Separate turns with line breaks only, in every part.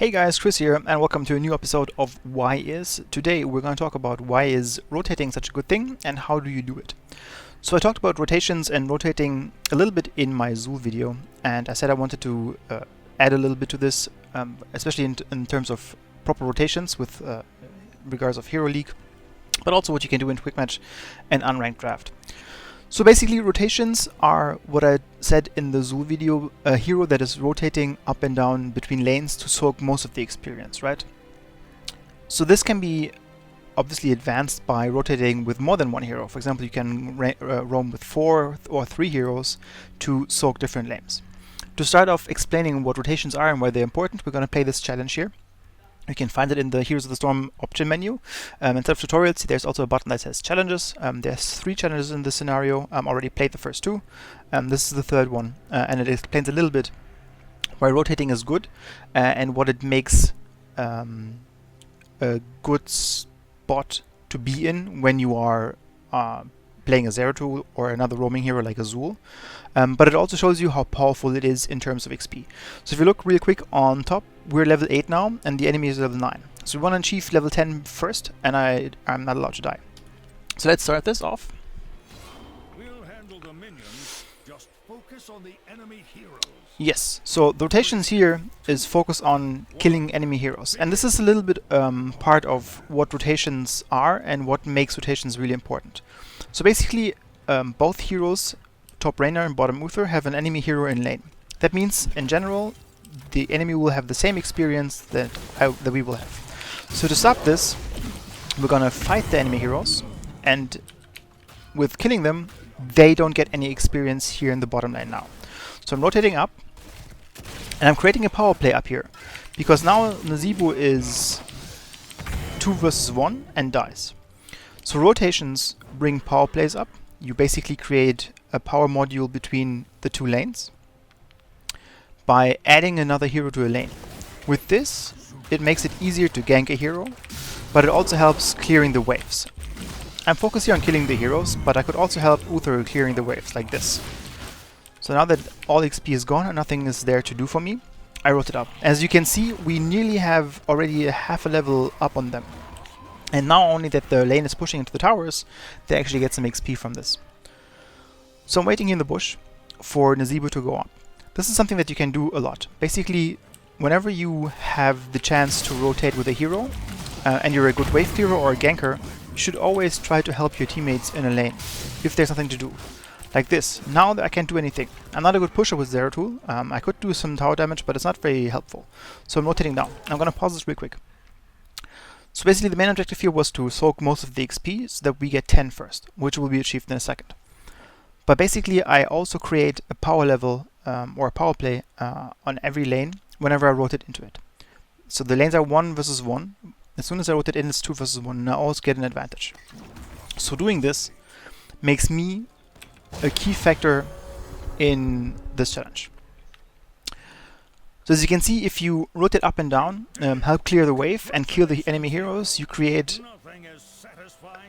Hey guys, Chris here, and welcome to a new episode of Why Is. Today we're going to talk about why is rotating such a good thing and how do you do it. So I talked about rotations and rotating a little bit in my Zool video, and I said I wanted to add a little bit to this, especially in terms of proper rotations with regards of Hero League, but also what you can do in Quick Match and Unranked Draft. So basically rotations are what I said in the Zool video, a hero that is rotating up and down between lanes to soak most of the experience, right? So this can be obviously advanced by rotating with more than one hero. For example, you can roam with 4 or 3 heroes to soak different lanes. To start off explaining what rotations are and why they're important, we're going to play this challenge here. You can find it in the Heroes of the Storm option menu. Instead of tutorials, there's also a button that says challenges. There's 3 challenges in this scenario. I already played the first 2. This is the third one, and it explains a little bit why rotating is good and what it makes a good spot to be in when you are playing a Zeratul or another roaming hero like a Zool. But it also shows you how powerful it is in terms of XP. So if you look real quick on top, we're level 8 now, and the enemy is level 9. So we want to achieve level 10 first, and I'm not allowed to die. So let's start this off.
We'll handle the minions, just focus on the enemy heroes.
Yes, so the rotations here is focus on killing enemy heroes. And this is a little bit part of what rotations are and what makes rotations really important. So basically, both heroes, top Rainer and bottom Uther, have an enemy hero in lane. That means, in general, the enemy will have the same experience that we will have. So to stop this, we're gonna fight the enemy heroes, and with killing them, they don't get any experience here in the bottom lane now. So I'm rotating up, and I'm creating a power play up here, because now Nazeebo is 2 versus 1 and dies. So rotations bring power plays up. You basically create a power module between the 2 lanes by adding another hero to a lane. With this, it makes it easier to gank a hero, but it also helps clearing the waves. I'm focused here on killing the heroes, but I could also help Uther clearing the waves, like this. So now that all XP is gone and nothing is there to do for me, I rotate up. As you can see, we nearly have already half a level up on them. And now only that the lane is pushing into the towers, they actually get some XP from this. So I'm waiting here in the bush for Nazeebo to go up. This is something that you can do a lot. Basically, whenever you have the chance to rotate with a hero, and you're a good wave clearer or a ganker, you should always try to help your teammates in a lane, if there's nothing to do. Like this. Now I can't do anything. I'm not a good pusher with Zeratul. I could do some tower damage, but it's not very helpful. So I'm rotating down. I'm gonna pause this real quick. So basically the main objective here was to soak most of the XP so that we get 10 first, which will be achieved in a second. But basically I also create a power level or a power play on every lane whenever I rotate into it. So the lanes are 1 versus 1. As soon as I rotate in, it's 2 versus 1, and I always get an advantage. So doing this makes me a key factor in this challenge. So as you can see, if you rotate up and down, help clear the wave and kill the enemy heroes, you create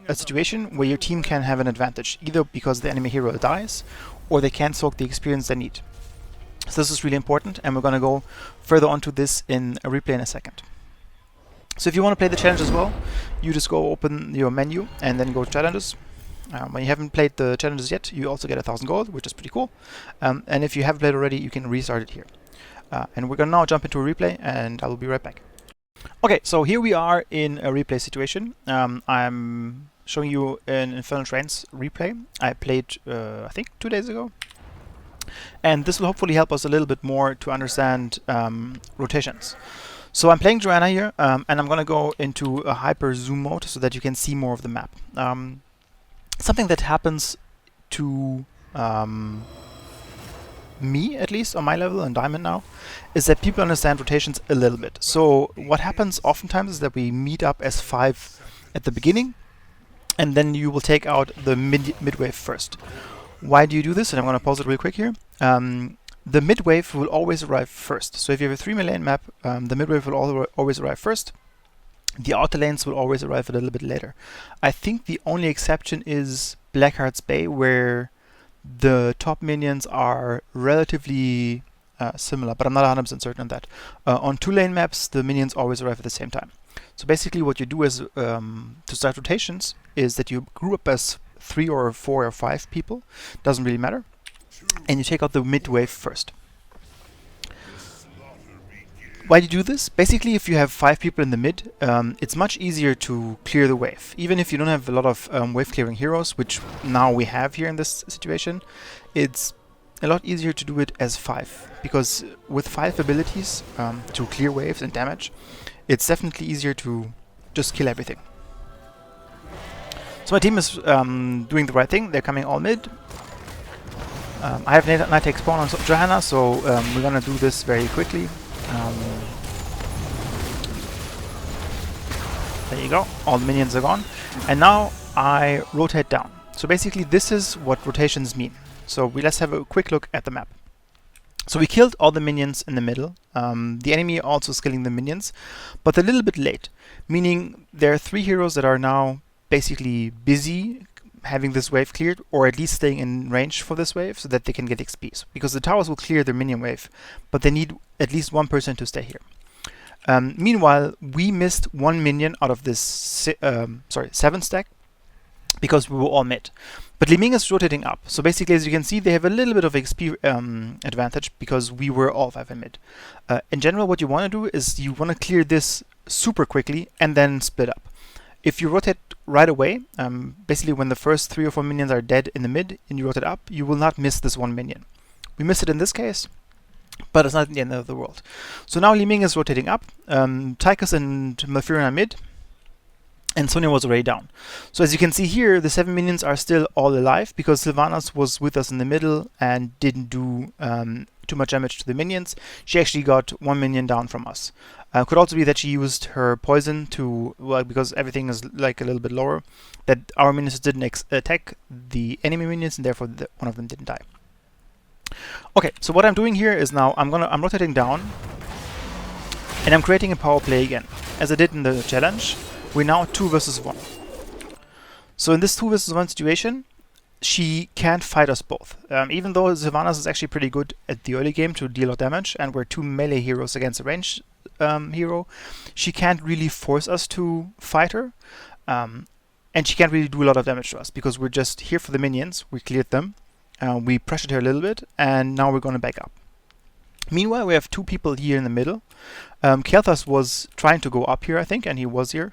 a situation where your team can have an advantage, either because the enemy hero dies or they can't soak the experience they need. So this is really important, and we're going to go further onto this in a replay in a second. So if you want to play the challenge as well, you just go open your menu and then go to challenges. When you haven't played the challenges yet, you also get 1000 gold, which is pretty cool. And if you have played already, you can restart it here. And we're going to now jump into a replay, and I will be right back. Okay, so here we are in a replay situation. I'm showing you an Infernal Trains replay. I played, I think, 2 days ago. And this will hopefully help us a little bit more to understand rotations. So I'm playing Joanna here, and I'm going to go into a hyper zoom mode so that you can see more of the map. Something that happens to me, at least on my level and Diamond now, is that people understand rotations a little bit. So what happens oftentimes is that we meet up as 5 at the beginning, and then you will take out the mid-wave first. Why do you do this? And I'm going to pause it real quick here. The mid-wave will always arrive first. So if you have a 3 lane map, the mid-wave will always arrive first. The outer lanes will always arrive a little bit later. I think the only exception is Blackheart's Bay, where the top minions are relatively similar, but I'm not 100% certain on that. On 2-lane maps, the minions always arrive at the same time. So basically what you do is, to start rotations, is that you group up as 3 or 4 or 5 people, doesn't really matter, and you take out the mid wave first. Why do you do this? Basically, if you have 5 people in the mid, it's much easier to clear the wave. Even if you don't have a lot of wave clearing heroes, which now we have here in this situation, it's a lot easier to do it as 5. Because with 5 abilities to clear waves and damage, it's definitely easier to just kill everything. So my team is doing the right thing. They're coming all mid. I have Night Take spawn on Johanna, so we're gonna do this very quickly. There you go, all the minions are gone. And now I rotate down. So basically this is what rotations mean. So let's have a quick look at the map. So we killed all the minions in the middle. The enemy also is killing the minions, but a little bit late. Meaning there are 3 heroes that are now basically busy having this wave cleared, or at least staying in range for this wave so that they can get XP. Because the towers will clear their minion wave, but they need at least 1 person to stay here. Meanwhile, we missed 1 minion out of this 7 stack because we were all mid. But Li Ming is rotating up. So basically, as you can see, they have a little bit of XP advantage because we were all 5 in mid. In general, what you want to do is you want to clear this super quickly and then split up. If you rotate right away, basically when the first 3 or 4 minions are dead in the mid and you rotate up, you will not miss this 1 minion. We missed it in this case, but it's not the end of the world. So now Li Ming is rotating up, Tychus and Malfurion are mid, and Sonya was already down. So as you can see here, the 7 minions are still all alive because Sylvanas was with us in the middle and didn't do too much damage to the minions. She actually got 1 minion down from us. Could also be that she used her poison to, well, because everything is like a little bit lower, that our minions didn't attack the enemy minions and therefore one of them didn't die. Okay, so what I'm doing here is now I'm rotating down and I'm creating a power play again. As I did in the challenge, we're now 2 versus 1. So in this 2 versus 1 situation, she can't fight us both. Even though Sylvanas is actually pretty good at the early game to deal a lot of damage, and we're 2 melee heroes against a range hero, she can't really force us to fight her, and she can't really do a lot of damage to us because we're just here for the minions. We cleared them, we pressured her a little bit, and now we're going to back up. Meanwhile, we have 2 people here in the middle. Kel'Thas was trying to go up here, I think, and he was here.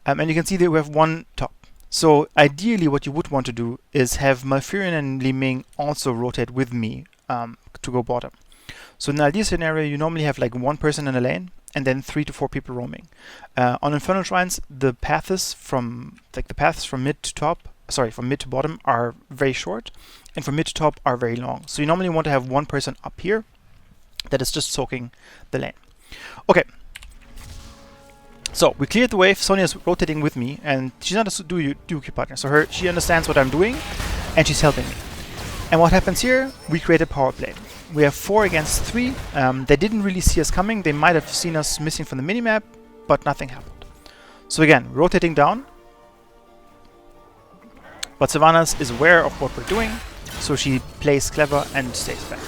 And you can see that we have 1 top. So ideally what you would want to do is have Malfurion and Li Ming also rotate with me to go bottom. So in an ideal scenario, you normally have like 1 person in a lane and then 3 to 4 people roaming. On Infernal Shrines, the paths from mid to top, from mid to bottom are very short, and from mid to top are very long. So you normally want to have 1 person up here that is just soaking the lane. Okay. So we cleared the wave. Sonya is rotating with me, and she's not a duo partner, so she understands what I'm doing, and she's helping me. And what happens here? We create a power play. We have 4 against 3. They didn't really see us coming. They might have seen us missing from the minimap, but nothing happened. So again, rotating down. But Sylvanas is aware of what we're doing, so she plays clever and stays back.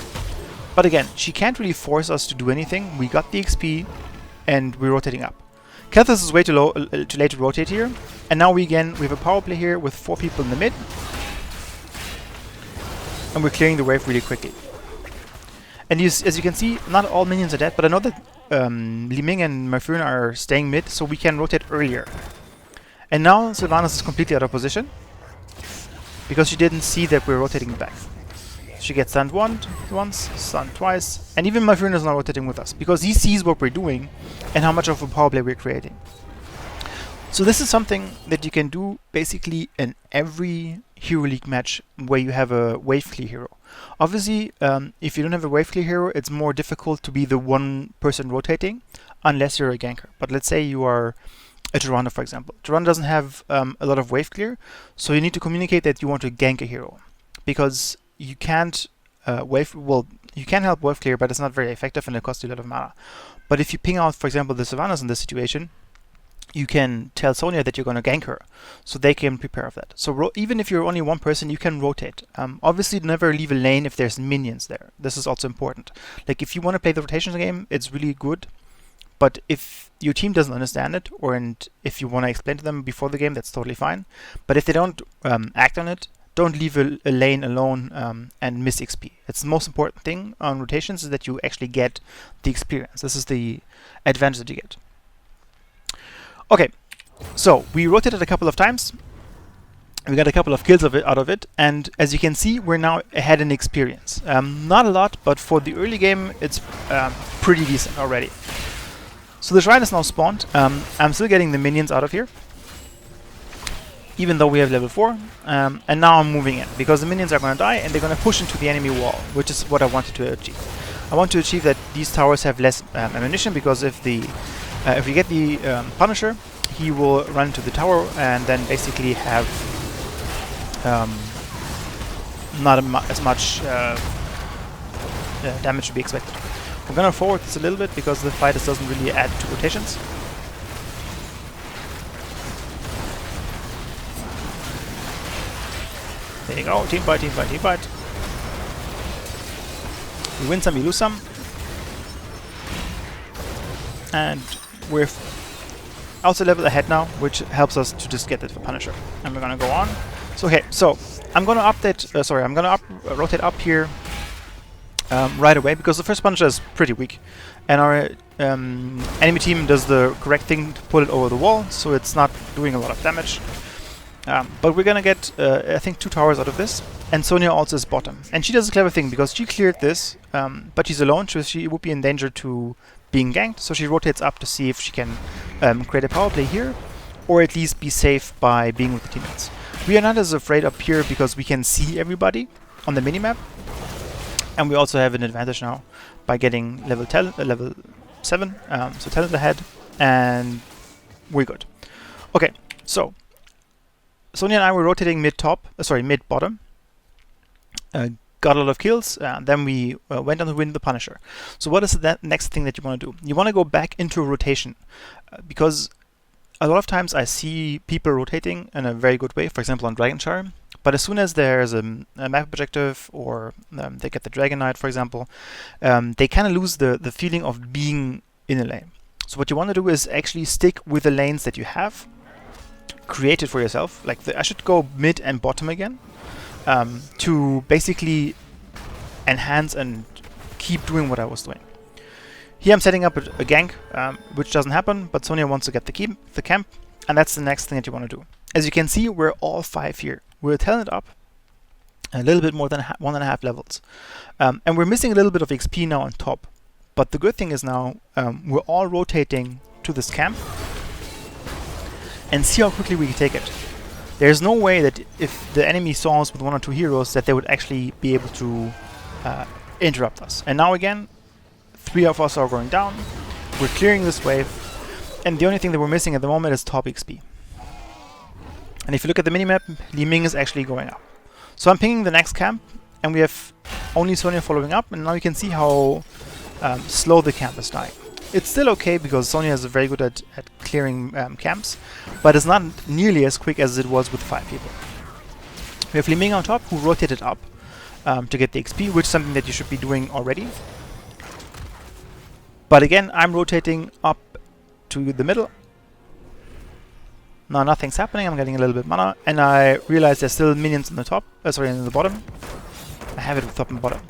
But again, she can't really force us to do anything. We got the XP, and we're rotating up. Kel'Thas is way too late to rotate here, and now we have a power play here with 4 people in the mid, and we're clearing the wave really quickly. And as you can see, not all minions are dead, but I know that Li Ming and Malfurion are staying mid, so we can rotate earlier. And now Sylvanas is completely out of position, because she didn't see that we're rotating back. She gets stunned once, stunned twice, and even Malfurion is not rotating with us, because he sees what we're doing and how much of a power play we're creating. So this is something that you can do basically in every Hero League match where you have a wave clear hero. Obviously, if you don't have a wave clear hero, it's more difficult to be the 1 person rotating, unless you're a ganker. But let's say you are a Tyrande, for example. Tyrande doesn't have a lot of wave clear, so you need to communicate that you want to gank a hero, because you can't you can help wave clear, but it's not very effective and it costs you a lot of mana. But if you ping out, for example, the Sylvanas in this situation, you can tell Sonya that you're going to gank her, so they can prepare for that. So even if you're only one person, you can rotate. Obviously, never leave a lane if there's minions there. This is also important. Like, if you want to play the rotation game, it's really good. But if your team doesn't understand it, and if you want to explain to them before the game, that's totally fine. But if they don't act on it, don't leave a lane alone and miss XP. It's the most important thing on rotations, is that you actually get the experience. This is the advantage that you get. Okay, so we rotated a couple of times. We got a couple of kills out of it, and as you can see, we're now ahead in experience. Not a lot, but for the early game, it's pretty decent already. So the shrine is now spawned. I'm still getting the minions out of here, even though we have level 4. And now I'm moving in, because the minions are going to die, and they're going to push into the enemy wall, which is what I wanted to achieve. I want to achieve that these towers have less ammunition, because if we get the Punisher, he will run to the tower and then basically have not as much damage to be expected. We're gonna forward this a little bit because the fight doesn't really add to rotations. There you go, team fight, team fight, team fight. We win some, we lose some. And we're also level ahead now, which helps us to just get the Punisher. And we're gonna go on. So okay, so I'm gonna update. I'm gonna rotate up here right away, because the first Punisher is pretty weak, and our enemy team does the correct thing to pull it over the wall, so it's not doing a lot of damage. But we're gonna get, I think, 2 towers out of this. And Sonya also is bottom, and she does a clever thing, because she cleared this, but she's alone, so she would be in danger to being ganked, so she rotates up to see if she can create a power play here, or at least be safe by being with the teammates. We are not as afraid up here because we can see everybody on the minimap, and we also have an advantage now by getting level 7, so talent ahead, and we're good. Okay, so Sonya and I were rotating mid-bottom. Got a lot of kills, then we went on to win the Punisher. So what is the next thing that you want to do? You want to go back into rotation, because a lot of times I see people rotating in a very good way, for example on Dragonshire, but as soon as there's a map objective, or they get the Dragon Knight, for example, they kind of lose the feeling of being in a lane. So what you want to do is actually stick with the lanes that you have created for yourself. Like, I should go mid and bottom again, to basically enhance and keep doing what I was doing. Here I'm setting up a gank, which doesn't happen, but Sonya wants to get the camp, and that's the next thing that you want to do. As you can see, we're all 5 here. We're talent up a little bit more than 1.5 levels. And we're missing a little bit of XP now on top. But the good thing is now, we're all rotating to this camp, and see how quickly we can take it. There's no way that if the enemy saw us with 1 or 2 heroes, that they would actually be able to interrupt us. And now again, 3 of us are going down. We're clearing this wave, and the only thing that we're missing at the moment is top XP. And if you look at the minimap, Li Ming is actually going up. So I'm pinging the next camp, and we have only Sonya following up, and now you can see how slow the camp is dying. It's still okay, because Sonya is very good at clearing camps, but it's not nearly as quick as it was with 5 people. We have Li Ming on top, who rotated up to get the XP, which is something that you should be doing already. But again, I'm rotating up to the middle. Now nothing's happening, I'm getting a little bit mana, and I realize there's still minions in the top, in the bottom. I have it with top and bottom.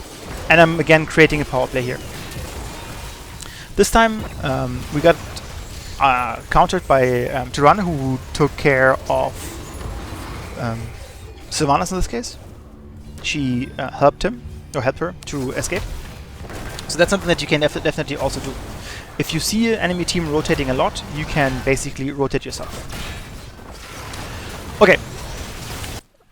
And I'm again creating a power play here. This time we got countered by Tirana, who took care of Sylvanas in this case. She helped her to escape. So that's something that you can definitely also do. If you see an enemy team rotating a lot, you can basically rotate yourself. Okay,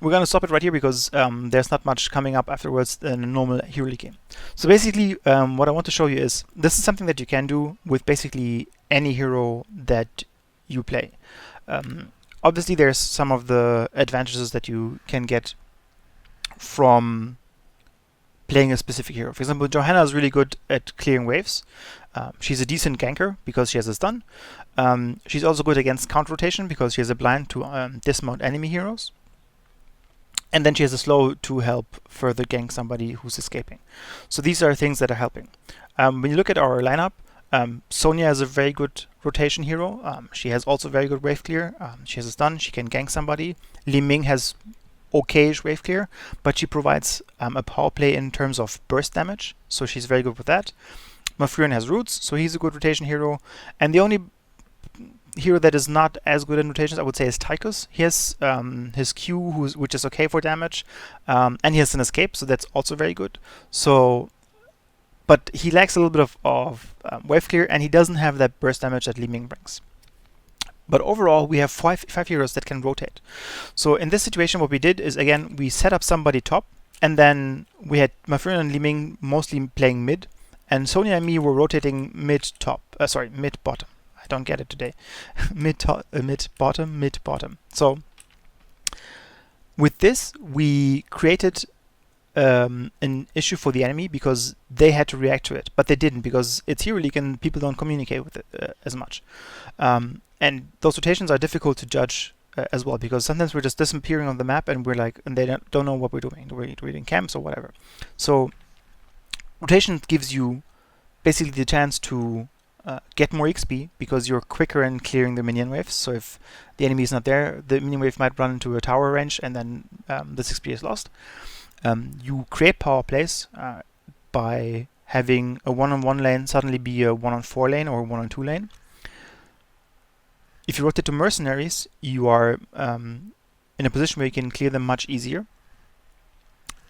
we're gonna stop it right here, because there's not much coming up afterwards in a normal Hero League game. So basically, what I want to show you is, this is something that you can do with basically any hero that you play. Obviously, there's some of the advantages that you can get from playing a specific hero. For example, Johanna is really good at clearing waves. She's a decent ganker because she has a stun. She's also good against counter rotation because she has a blind to dismount enemy heroes. And then she has a slow to help further gank somebody who's escaping. So these are things that are helping. When you look at our lineup, Sonya is a very good rotation hero. She has also very good wave clear. She has a stun. She can gank somebody. Li Ming has okayish wave clear, but she provides a power play in terms of burst damage, so she's very good with that. Mafurion has roots, so he's a good rotation hero. And the only hero that is not as good in rotations, I would say, is Tychus. He has his Q, which is okay for damage, and he has an escape, so that's also very good. So, but he lacks a little bit of wave clear, and he doesn't have that burst damage that Li Ming brings. But overall, we have five heroes that can rotate. So in this situation, what we did is, again, we set up somebody top, and then we had Mafurion and Li Ming mostly playing mid, and Sonya and me were rotating mid-top. Sorry, mid-bottom. I don't get it today. Mid-bottom. So with this, we created an issue for the enemy because they had to react to it, but they didn't because it's Hero League and people don't communicate with it as much. And those rotations are difficult to judge as well, because sometimes we're just disappearing on the map and we're like, and they don't know what we're doing. We're doing camps or whatever. So rotation gives you basically the chance to get more XP because you're quicker in clearing the minion waves. So if the enemy is not there, the minion wave might run into a tower range and then this XP is lost. You create power plays by having a 1-on-1 lane suddenly be a 1-on-4 lane or a 1-on-2 lane. If you rotate to Mercenaries, you are in a position where you can clear them much easier.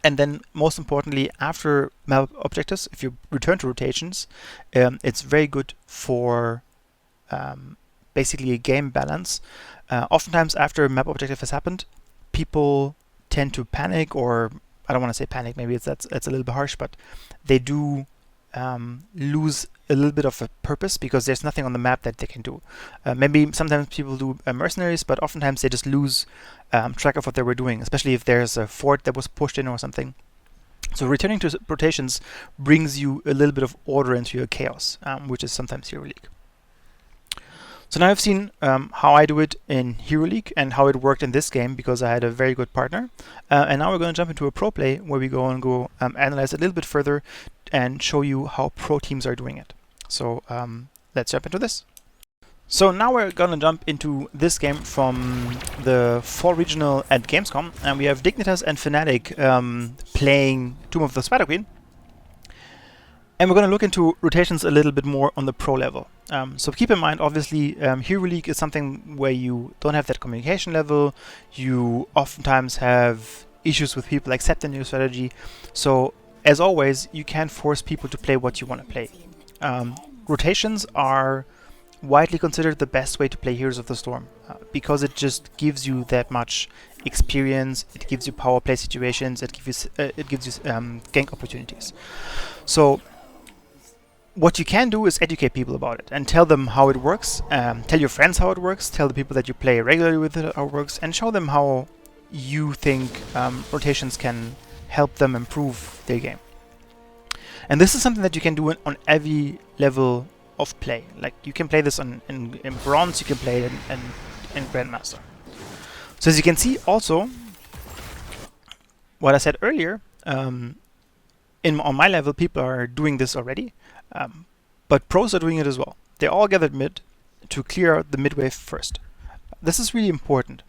And then, most importantly, after map objectives, if you return to rotations, it's very good for basically a game balance. Oftentimes, after a map objective has happened, people tend to panic, or I don't want to say panic, maybe that's a little bit harsh, but they do lose a little bit of a purpose because there's nothing on the map that they can do. Maybe sometimes people do Mercenaries, but oftentimes they just lose track of what they were doing, especially if there's a fort that was pushed in or something. So returning to rotations brings you a little bit of order into your chaos, which is sometimes Hero League. So now I've seen how I do it in Hero League and how it worked in this game because I had a very good partner. And now we're going to jump into a pro play where we go analyze a little bit further and show you how pro teams are doing it. So let's jump into this. So now we're going to jump into this game from the fall regional at Gamescom, and we have Dignitas and Fnatic playing Tomb of the Spider Queen. And we're going to look into rotations a little bit more on the pro level. So keep in mind, obviously, Hero League is something where you don't have that communication level. You oftentimes have issues with people accepting your strategy. So as always, you can't force people to play what you want to play. Rotations are widely considered the best way to play Heroes of the Storm because it just gives you that much experience. It gives you power play situations. It gives you gank opportunities. So what you can do is educate people about it and tell them how it works. Tell your friends how it works. Tell the people that you play regularly with it how it works, and show them how you think rotations can help them improve their game. And this is something that you can do on every level of play. Like, you can play this in Bronze, you can play it in Grandmaster. So as you can see also, what I said earlier, on my level people are doing this already, but pros are doing it as well. They all gathered mid to clear out the mid wave first. This is really important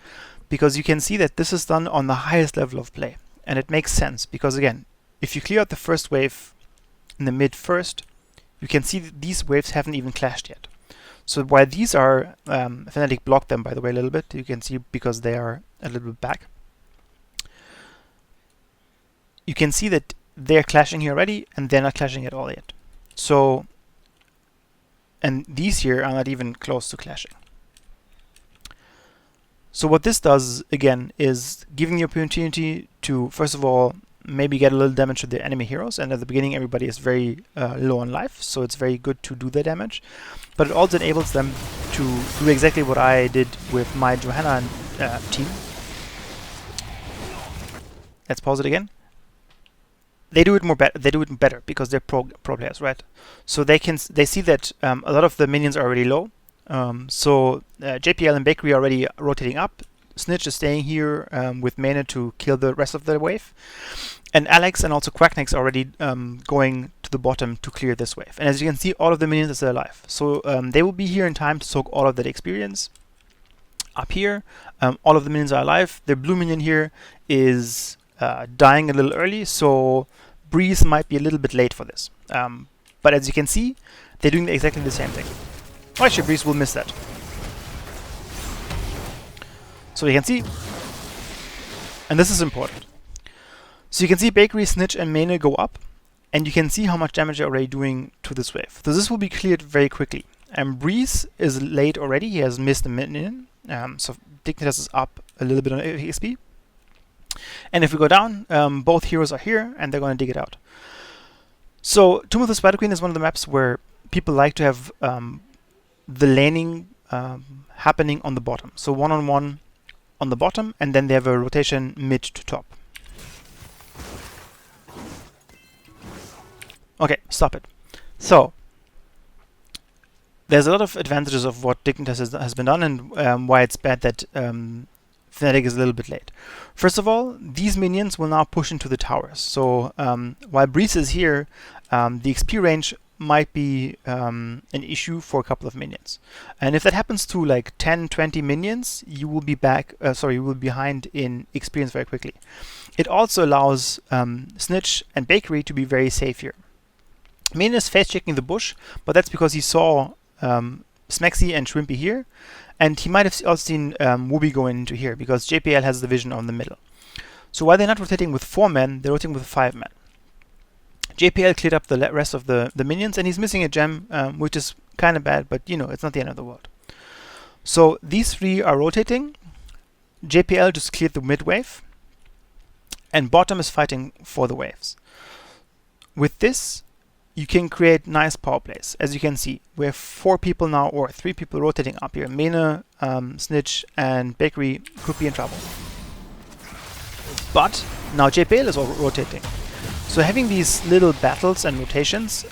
because you can see that this is done on the highest level of play. And it makes sense because, again, if you clear out the first wave in the mid first, you can see that these waves haven't even clashed yet. So while these are, Fnatic blocked them, by the way, a little bit. You can see because they are a little bit back. You can see that they're clashing here already, and they're not clashing at all yet. So, and these here are not even close to clashing. So what this does, again, is giving the opportunity to, first of all, maybe get a little damage to the enemy heroes. And at the beginning, everybody is very low on life, so it's very good to do the damage. But it also enables them to do exactly what I did with my Johanna team. Let's pause it again. they do it more better. They do it better because they're pro players, right? So they see that a lot of the minions are already low. So JPL and Bakery are already rotating up. Snitch is staying here with mana to kill the rest of the wave. And Alex and also Quacknex are already going to the bottom to clear this wave. And as you can see, all of the minions are still alive. So they will be here in time to soak all of that experience. Up here, all of the minions are alive. The blue minion here is dying a little early, so Breeze might be a little bit late for this. But as you can see, they're doing exactly the same thing. Oh, actually, Breeze will miss that. So you can see, and this is important. So you can see Bakery, Snitch, and Mane go up, and you can see how much damage they're already doing to this wave. So this will be cleared very quickly. And Breeze is late already. He has missed a minion. So Dignitas is up a little bit on XP. And if we go down, both heroes are here, and they're going to dig it out. So Tomb of the Spider Queen is one of the maps where people like to have the laning happening on the bottom. So one-on-one on the bottom, and then they have a rotation mid to top. Okay, stop it. So there's a lot of advantages of what Dignitas has been done, and why it's bad that Fnatic is a little bit late. First of all, these minions will now push into the towers. So while Breeze is here, the XP range might be an issue for a couple of minions. And if that happens to like 10, 20 minions, you will be you will be behind in experience very quickly. It also allows Snitch and Bakery to be very safe here. Mane is face checking the bush, but that's because he saw Smexy and Shrimpy here, and he might have also seen Wooby going into here because JPL has the vision on the middle. So while they're not rotating with 4 men, they're rotating with 5 men. JPL cleared up the rest of the minions, and he's missing a gem, which is kind of bad, but you know, it's not the end of the world. So these 3 are rotating. JPL just cleared the mid wave, and bottom is fighting for the waves. With this, you can create nice power plays. As you can see, we have 4 people now, or 3 people rotating up here. Mane, Snitch, and Bakery could be in trouble. But now JPL is rotating. So having these little battles and rotations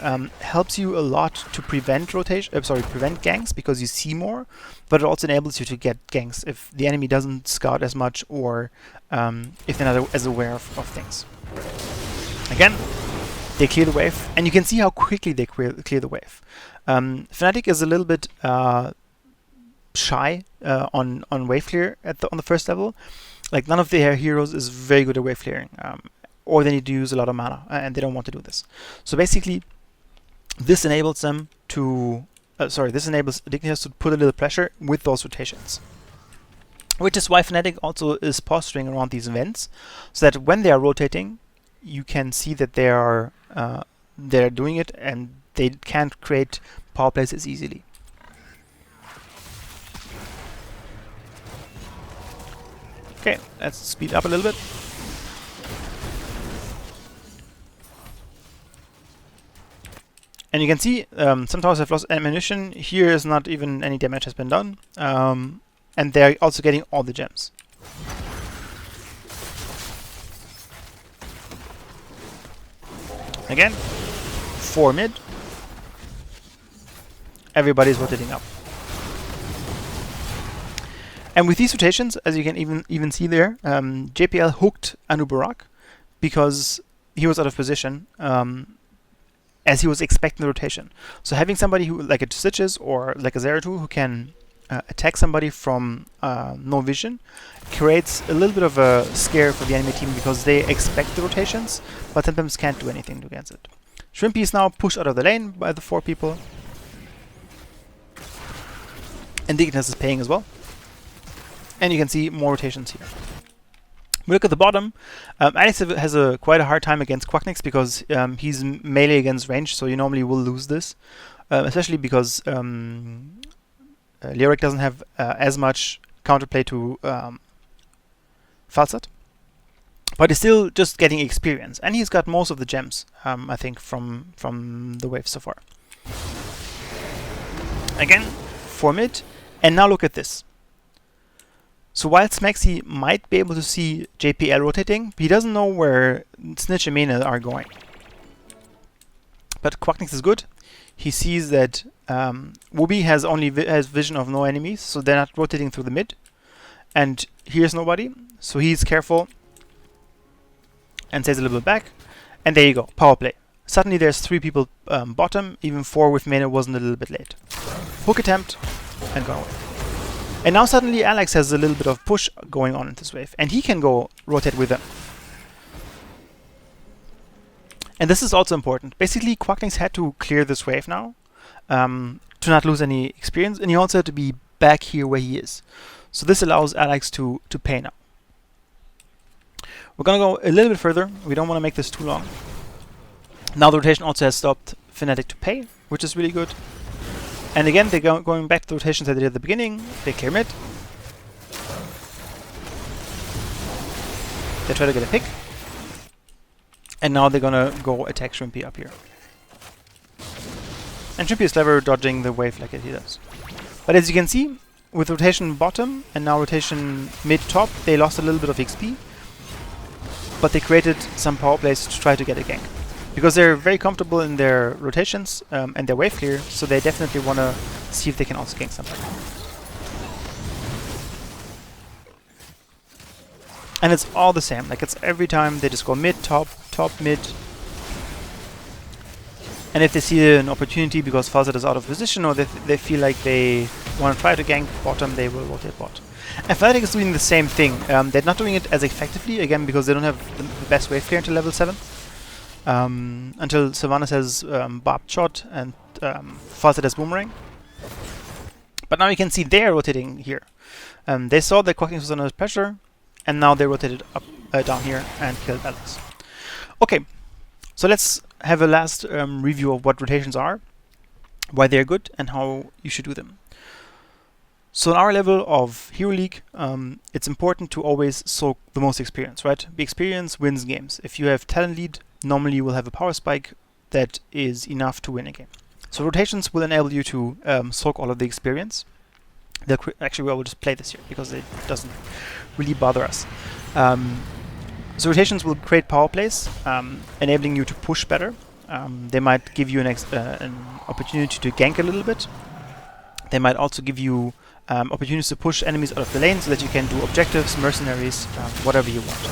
helps you a lot to prevent prevent ganks, because you see more, but it also enables you to get ganks if the enemy doesn't scout as much, or if they're not as aware of things. Again, they clear the wave, and you can see how quickly they clear the wave. Fnatic is a little bit shy on wave clear on the first level. Like, none of their heroes is very good at wave clearing, or they need to use a lot of mana, and they don't want to do this. So basically, this enables them to this enables Dignitas to put a little pressure with those rotations. Which is why Fnatic also is posturing around these events, so that when they are rotating, you can see that they're doing it, and they can't create power plays as easily. Okay, let's speed up a little bit. And you can see some towers have lost ammunition. Here is not even any damage has been done, and they're also getting all the gems. Again, 4 mid. Everybody's rotating up. And with these rotations, as you can even see there, JPL hooked Anubarak because he was out of position, as he was expecting the rotation. So having somebody who, like a Stitches or like a Zeratul, who can attack somebody from no vision, creates a little bit of a scare for the enemy team, because they expect the rotations, but sometimes can't do anything against it. Shrimpy is now pushed out of the lane by the 4 people. And Dignitas is paying as well. And you can see more rotations here. We look at the bottom. Alex has quite a hard time against Quacknex, because he's melee against range, so you normally will lose this. Especially because Leoric doesn't have as much counterplay to Falsat. But he's still just getting experience. And he's got most of the gems, I think, from the wave so far. Again, 4 mid. And now look at this. So while Smexy might be able to see JPL rotating, he doesn't know where Snitch and Mena are going. But Quacknix is good. He sees that Wooby has only has vision of no enemies, so they're not rotating through the mid. And here's nobody, so he's careful and stays a little bit back. And there you go, power play. Suddenly there's 3 people bottom, even 4 with Mena wasn't a little bit late. Hook attempt, and gone away. And now suddenly Alex has a little bit of push going on in this wave, and he can go rotate with them. And this is also important. Basically, Quacknix had to clear this wave now to not lose any experience, and he also had to be back here where he is. So this allows Alex to pay now. We're gonna go a little bit further. We don't want to make this too long. Now the rotation also has stopped Fnatic to pay, which is really good. And again, they're going back to the rotations that they did at the beginning. They clear mid. They try to get a pick. And now they're gonna go attack Shrimpy up here. And Shrimpy is clever dodging the wave like he does. But as you can see, with rotation bottom and now rotation mid-top, they lost a little bit of XP. But they created some power plays to try to get a gank. Because they're very comfortable in their rotations and their wave clear, so they definitely want to see if they can also gank somebody. And it's all the same, like it's every time they just go mid, top, top, mid. And if they see an opportunity because Fawcett is out of position or they feel like they want to try to gank bottom, they will rotate bot. And Fnatic is doing the same thing. They're not doing it as effectively, again, because they don't have the best wave clear until level 7. Until Sylvanas has barbed shot and Fawcett has boomerang. But now you can see they're rotating here. They saw that Quacknix was under pressure, and now they rotated up down here and killed Alex. Okay, so let's have a last review of what rotations are, why they're good, and how you should do them. So on our level of Hero League, it's important to always soak the most experience, right? The experience wins games. If you have talent lead, normally you will have a power spike that is enough to win a game. So rotations will enable you to soak all of the experience. Actually, I will just play this here because it doesn't really bother us. So rotations will create power plays, enabling you to push better. They might give you an opportunity to gank a little bit. They might also give you opportunities to push enemies out of the lane so that you can do objectives, mercenaries, whatever you want.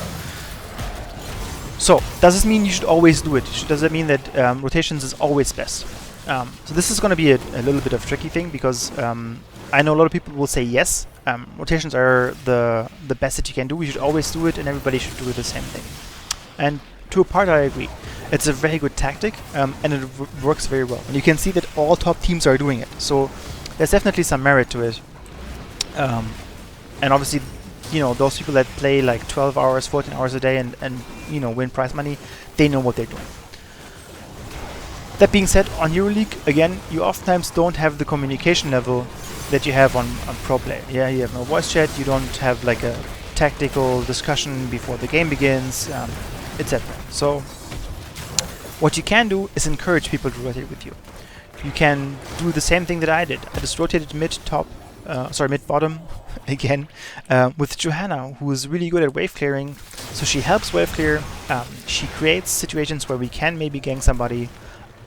So, does this mean you should always do it? Does it mean that rotations is always best? So this is going to be a little bit of a tricky thing because I know a lot of people will say yes, rotations are the best that you can do, we should always do it and everybody should do the same thing. And to a part I agree. It's a very good tactic and it works very well. And you can see that all top teams are doing it, so there's definitely some merit to it. And obviously, you know, those people that play like 12 hours, 14 hours a day and you know, win prize money, they know what they're doing. That being said, on EuroLeague, again, you oftentimes don't have the communication level that you have on Pro Play. Yeah, you have no voice chat, you don't have like a tactical discussion before the game begins, etc. So, what you can do is encourage people to rotate with you. You can do the same thing that I did. I just rotated mid-bottom again with Johanna, who is really good at wave clearing. So she helps wave clear. She creates situations where we can maybe gank somebody,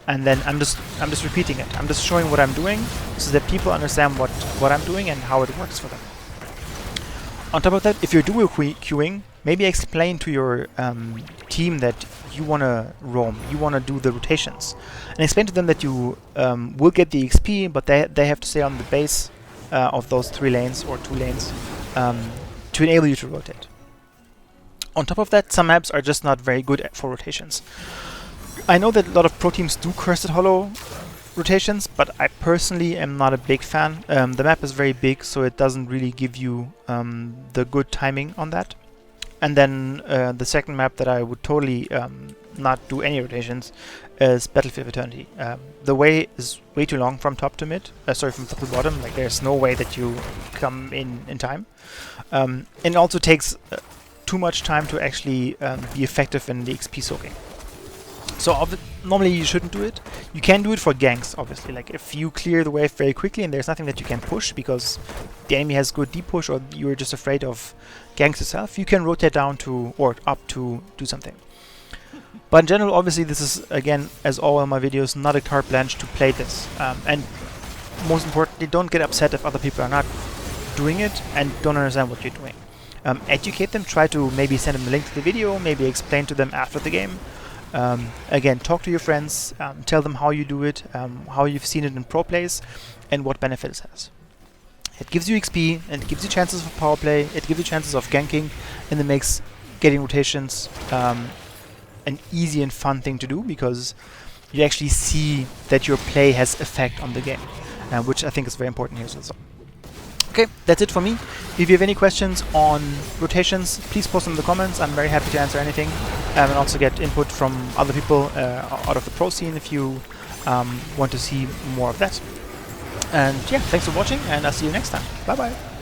and then I'm just repeating it. I'm just showing what I'm doing so that people understand what I'm doing and how it works for them. On top of that, if you're dual queuing, maybe explain to your team that you want to roam, you want to do the rotations, and explain to them that you will get the XP, but they have to stay on the base of those 3 lanes or 2 lanes to enable you to rotate. On top of that, some maps are just not very good for rotations. I know that a lot of pro teams do Cursed Hollow rotations, but I personally am not a big fan. The map is very big, so it doesn't really give you the good timing on that. And then the second map that I would totally not do any rotations is Battlefield of Eternity. The way is way too long from top to mid, from top to bottom. Like there's no way that you come in time. And it also takes too much time to actually be effective in the XP soaking. So normally you shouldn't do it. You can do it for ganks, obviously. Like if you clear the wave very quickly and there's nothing that you can push because the enemy has good deep push or you're just afraid of ganks yourself, you can rotate down to or up to do something. But in general, obviously, this is, again, as all of my videos, not a carte blanche to play this. And most importantly, don't get upset if other people are not doing it and don't understand what you're doing. Educate them, try to maybe send them a link to the video, maybe explain to them after the game. Again, talk to your friends, tell them how you do it, how you've seen it in pro plays, and what benefits it has. It gives you XP, and it gives you chances for power play, it gives you chances of ganking, and it makes getting rotations an easy and fun thing to do because you actually see that your play has effect on the game, which I think is very important here as well. Okay, that's it for me. If you have any questions on rotations, please post them in the comments. I'm very happy to answer anything, and also get input from other people out of the pro scene if you want to see more of that. And yeah, thanks for watching, and I'll see you next time. Bye bye.